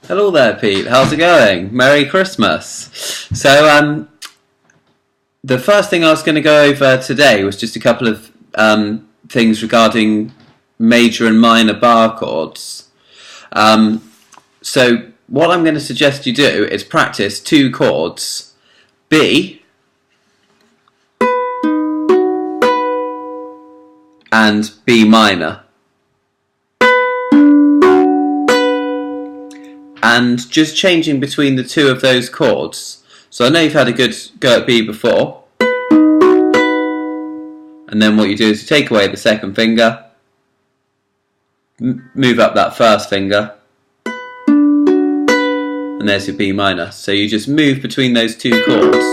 Hello there, Pete. How's it going? Merry Christmas. The first thing I was going to go over today was just a couple of things regarding major and minor bar chords. So what I'm going to suggest you do is practice two chords, B and B minor. And just changing between the two of those chords. So I know you've had a good go at B before. And then what you do is you take away the second finger, move up that first finger, and there's your B minor. So you just move between those two chords.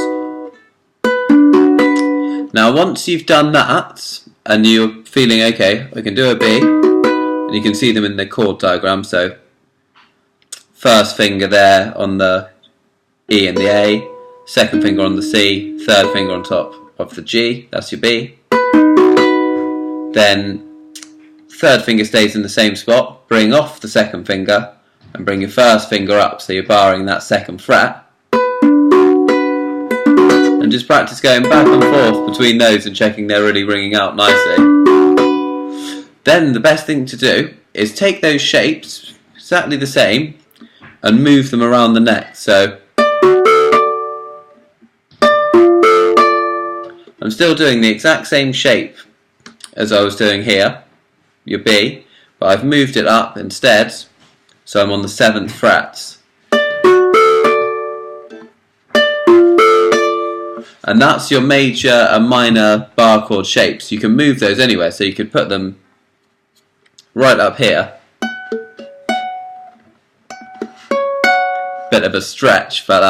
Now once you've done that, and you're feeling okay, I can do a B, and you can see them in the chord diagram, so first finger there on the E and the A, second finger on the C, third finger on top of the G, that's your B. Then third finger stays in the same spot, bring off the second finger and bring your first finger up, so you're barring that second fret. And just practice going back and forth between those and checking they're really ringing out nicely. Then the best thing to do is take those shapes, exactly the same, and move them around the neck. So I'm still doing the exact same shape as I was doing here, your B, but I've moved it up instead, so I'm on the 7th fret. And that's your major and minor bar chord shapes. You can move those anywhere, so you could put them right up here. Bit of a stretch, but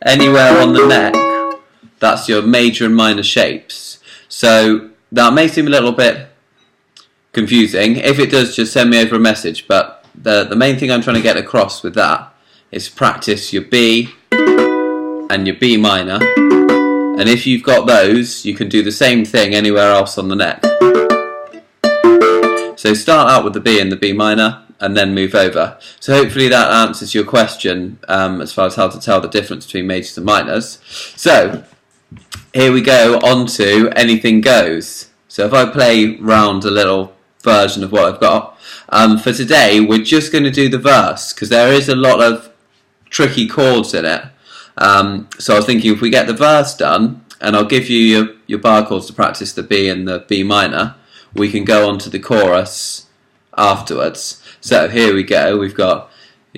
anywhere on the neck, that's your major and minor shapes. So that may seem a little bit confusing. If it does, just send me over a message, but the main thing I'm trying to get across with that is practice your B and your B minor, and if you've got those, you can do the same thing anywhere else on the neck. So start out with the B and the B minor and then move over. So hopefully that answers your question as far as how to tell the difference between majors and minors. So here we go on to Anything Goes. So if I play round a little version of what I've got, for today we're just going to do the verse because there is a lot of tricky chords in it. So I was thinking if we get the verse done, and I'll give you your bar chords to practice the B and the B minor, we can go on to the chorus afterwards. So here we go, we've got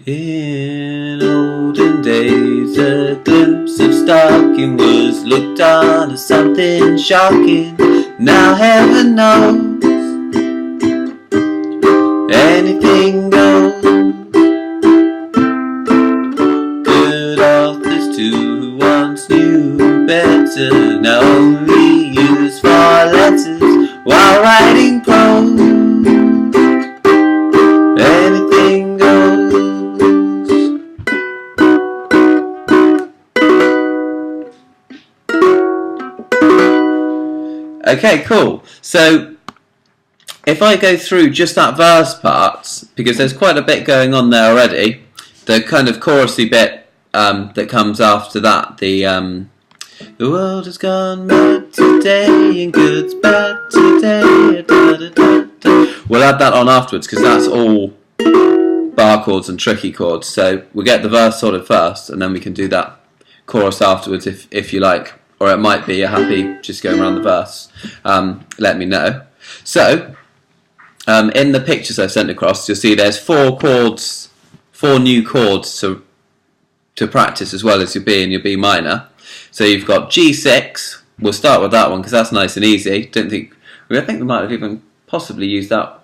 in olden days a glimpse of stocking was looked on as something shocking. Now heaven knows anything goes. Good authors too who once knew better now only use four letters while writing prose. Anything goes. Okay, cool. So if I go through just that verse part, because there's quite a bit going on there already, the kind of chorusy bit that comes after that, the world has gone mad today and good's bad today. Da, da, da, da. We'll add that on afterwards because that's all bar chords and tricky chords. So we'll get the verse sorted first and then we can do that chorus afterwards if you like. Or it might be you're happy just going around the verse. Let me know. So in the pictures I've sent across, you'll see there's four new chords to practice as well as your B and your B minor. So you've got G6. We'll start with that one because that's nice and easy. I think we might have even possibly used that.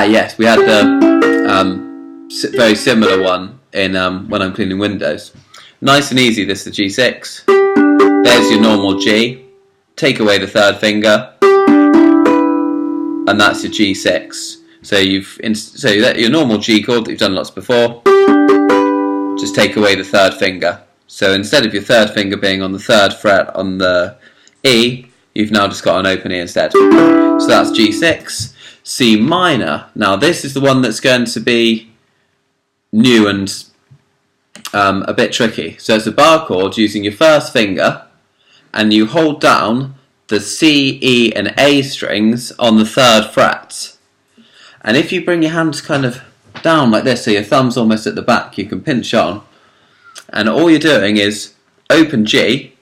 Yes, we had the very similar one in when I'm cleaning windows. Nice and easy. This is the G6. There's your normal G. Take away the third finger, and that's your G6. So your normal G chord that you've done lots before. Just take away the third finger. So instead of your third finger being on the 3rd fret on the E, you've now just got an open E instead. So that's G6. C minor. Now this is the one that's going to be new and a bit tricky. So it's a bar chord using your first finger, and you hold down the C, E and A strings on the 3rd fret. And if you bring your hands kind of down like this, so your thumb's almost at the back, you can pinch on, and all you're doing is open G,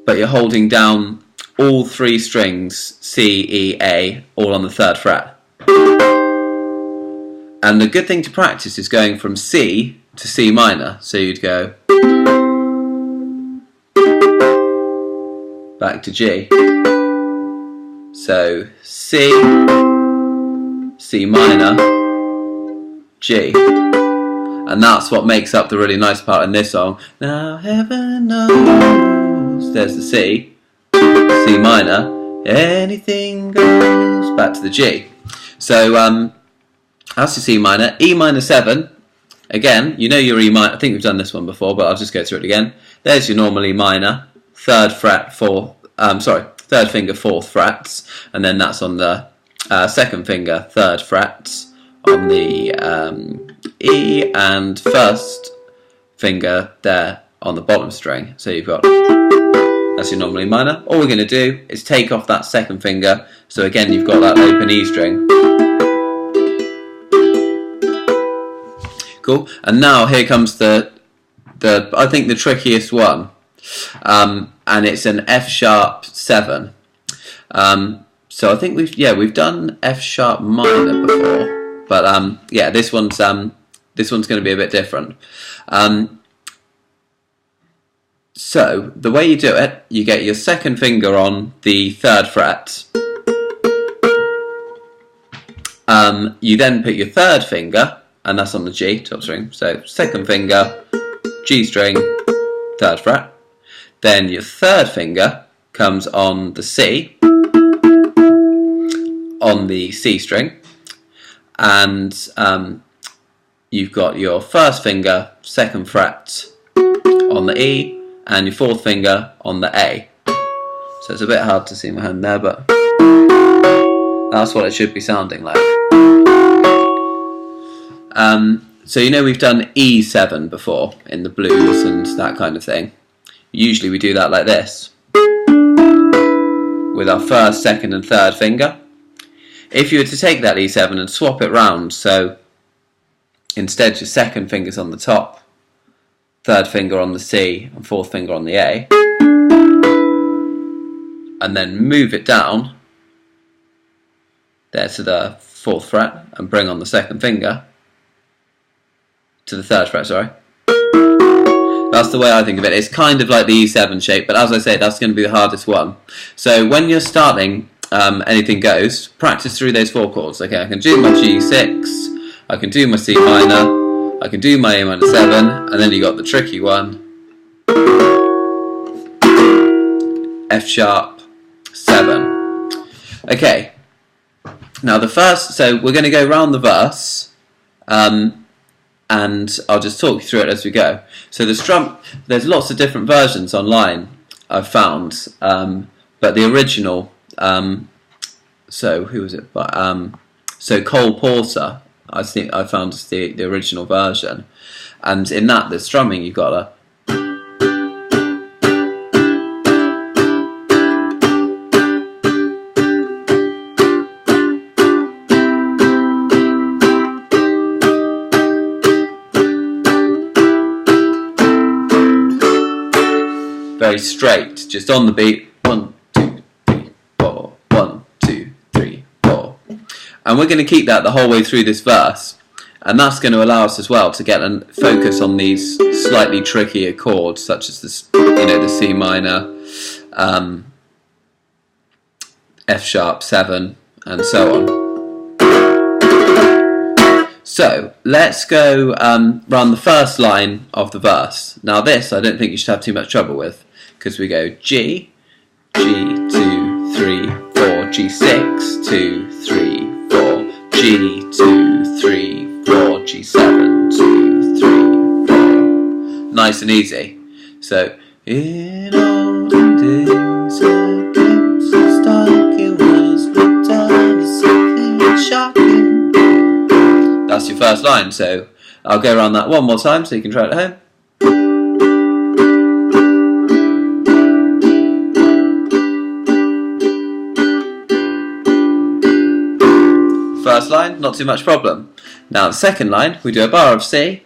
but you're holding down all 3 strings, C, E, A, all on the 3rd fret. And the good thing to practice is going from C to C minor. So you'd go back to G. So C, C minor, G. And that's what makes up the really nice part in this song. Now heaven knows. There's the C, C minor, anything goes, back to the G. So that's your C minor. E minor 7, again, you know your E minor, I think we've done this one before, but I'll just go through it again. There's your normal E minor, 3rd fret, 3rd finger, 4th frets, and then that's on the 2nd finger, 3rd frets, on the E, and 1st finger there on the bottom string. So you've got, that's your normal E minor. All we're going to do is take off that 2nd finger, so again you've got that open E string. Cool. And now here comes the I think the trickiest one, and it's an F sharp 7. So I think we've done F sharp minor before, but yeah, this one's going to be a bit different. So the way you do it, you get your 2nd finger on the 3rd fret. You then put your 3rd finger, and that's on the G, top string. So 2nd finger, G string, 3rd fret. Then your 3rd finger comes on the C, on the C string. And you've got your 1st finger, 2nd fret on the E, and your 4th finger on the A. So it's a bit hard to see my hand there, but that's what it should be sounding like. So you know we've done E7 before in the blues and that kind of thing. Usually we do that like this, with our 1st, 2nd and 3rd finger. If you were to take that E7 and swap it round, so instead your 2nd finger's on the top, 3rd finger on the C and 4th finger on the A, and then move it down there to the 4th fret and bring on the 2nd finger, to the 3rd fret, sorry. That's the way I think of it. It's kind of like the E7 shape, but as I say, that's going to be the hardest one. So when you're starting Anything Goes, practice through those 4 chords. Okay, I can do my G6, I can do my C minor, I can do my A minor 7, and then you got the tricky one, F sharp 7. Okay, now the first, so we're going to go round the verse, and I'll just talk you through it as we go. So there's lots of different versions online I've found, but the original, so who was it? So Cole Porter, I think I found the original version, and in that the strumming you've got a very straight, just on the beat. 1, 2, 3, 4. 1, 2, 3, 4. And we're going to keep that the whole way through this verse, and that's going to allow us as well to get and focus on these slightly trickier chords, such as this, the C minor, F sharp 7, and so on. So let's go run the first line of the verse. Now this I don't think you should have too much trouble with, because we go G, G, 2, 3, 4, G6, 2, 3, 4, G, 2, 3, 4, G7, 2, 3, 4. Nice and easy. So, in all the days, a glimpse of stalking was looked on as something shocking. That's your first line, so I'll go around that one more time so you can try it at home. First line, not too much problem. Now the second line, we do a bar of C.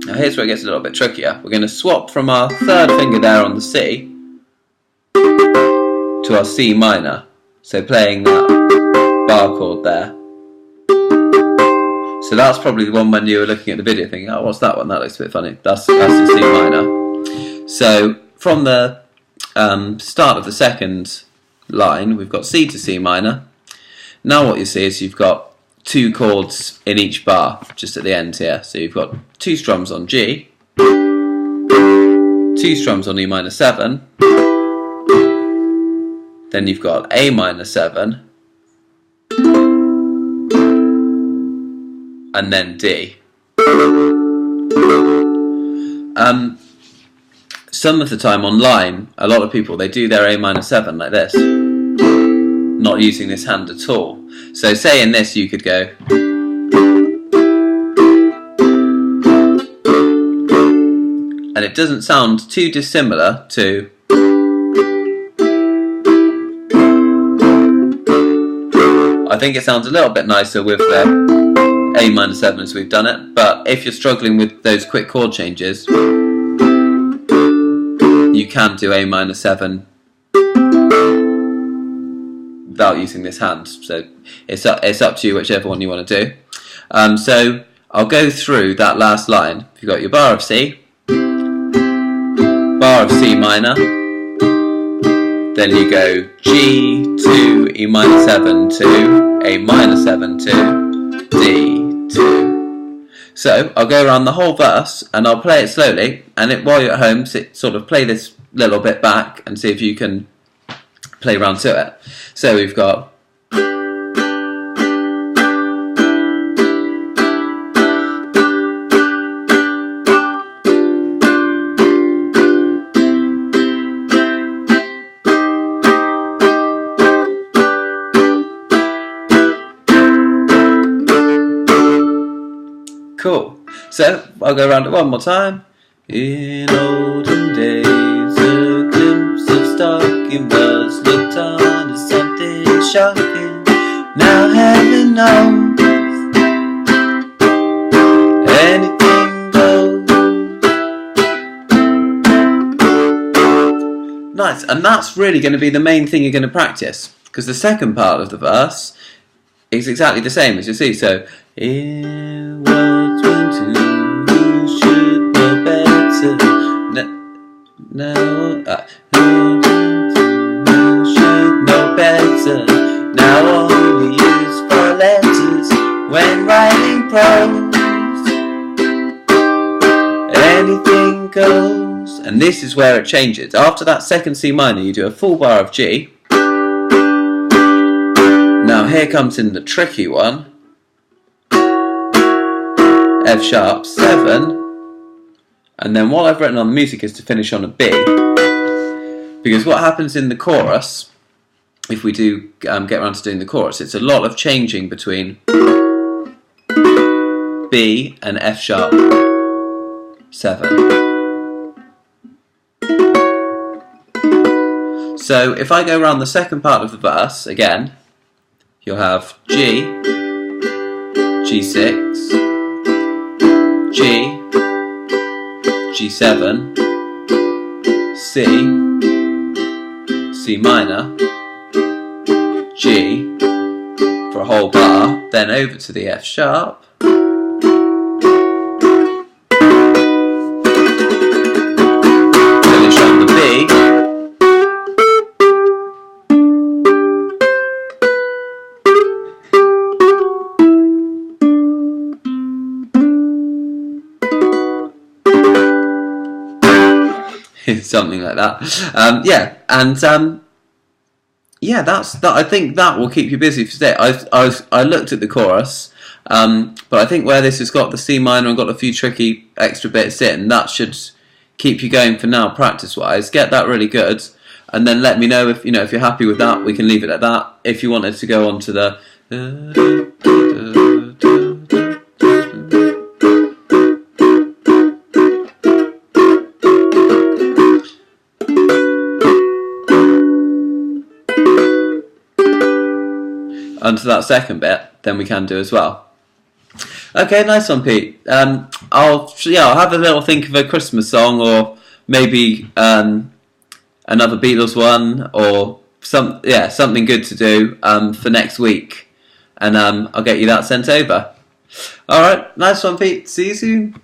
Now here's where it gets a little bit trickier. We're going to swap from our third finger there on the C to our C minor. So playing that bar chord there. So that's probably the one when you were looking at the video thinking, oh, what's that one? That looks a bit funny. That's the C minor. So from the start of the second line, we've got C to C minor. Now what you see is you've got two chords in each bar, just at the end here. So you've got two strums on G, two strums on E minor 7, then you've got A minor 7, and then D. Some of the time online, a lot of people, they do their A minor 7 like this, not using this hand at all. So say in this you could go, and it doesn't sound too dissimilar to I think it sounds a little bit nicer with the A minor 7 as we've done it, but if you're struggling with those quick chord changes, you can do A minor 7 without using this hand. So it's up to you whichever one you want to do. So I'll go through that last line. You've got your bar of C, bar of C minor, then you go G to E minor 7 to A minor 7 to D to. So I'll go around the whole verse and I'll play it slowly, and while you're at home, sort of play this little bit back and see if you can play around to it. So we've got cool. So I'll go around it one more time. In olden days, a glimpse of stalking was looked on as something shocking. Now heaven knows anything goes. Nice, and that's really going to be the main thing you're going to practice, because the second part of the verse is exactly the same as you see. So, in words when two should know better. Now, should know better. Now only use for letters when writing prose. Anything goes. And this is where it changes. After that second C minor, you do a full bar of G. Now here comes in the tricky one. F sharp 7, and then what I've written on the music is to finish on a B, because what happens in the chorus, if we do get around to doing the chorus, it's a lot of changing between B and F sharp 7. So if I go around the second part of the verse again, you'll have G, G6, G, G7, C, C minor, G for a whole bar, then over to the F sharp, finish on the B, something like that. Yeah, and yeah, that. I think that will keep you busy for today. I looked at the chorus, but I think where this has got the C minor and got a few tricky extra bits in, that should keep you going for now, practice-wise. Get that really good, and then let me know if if you're happy with that. We can leave it at that. If you wanted to go on to the onto that second bit, then we can do as well. Okay, nice one, Pete. I'll have a little think of a Christmas song, or maybe another Beatles one, or something good to do for next week, and I'll get you that sent over. All right, nice one, Pete. See you soon.